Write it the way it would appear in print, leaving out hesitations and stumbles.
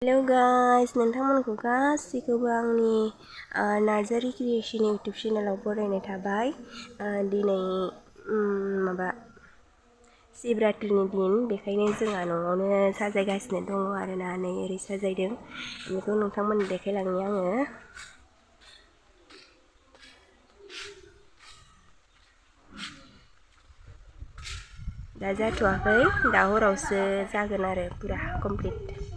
Hello guys, नोंथांमोनखौ गासैखौबो आंनि Narzary creation YouTube चेनेलाव बरायनाय थाबाय। दिनै माबा सिवरात्रिनि दिन, बेखायनो जोंहा न'आवनो साजायगासिनो दङ आरोना। नै ओरै साजायदों, बेखौ नोंथांमोननो देखायलांनि आङो। दा जाथ'वाखै, दा हरावसो जागोन आरो पुरा कमप्लिट।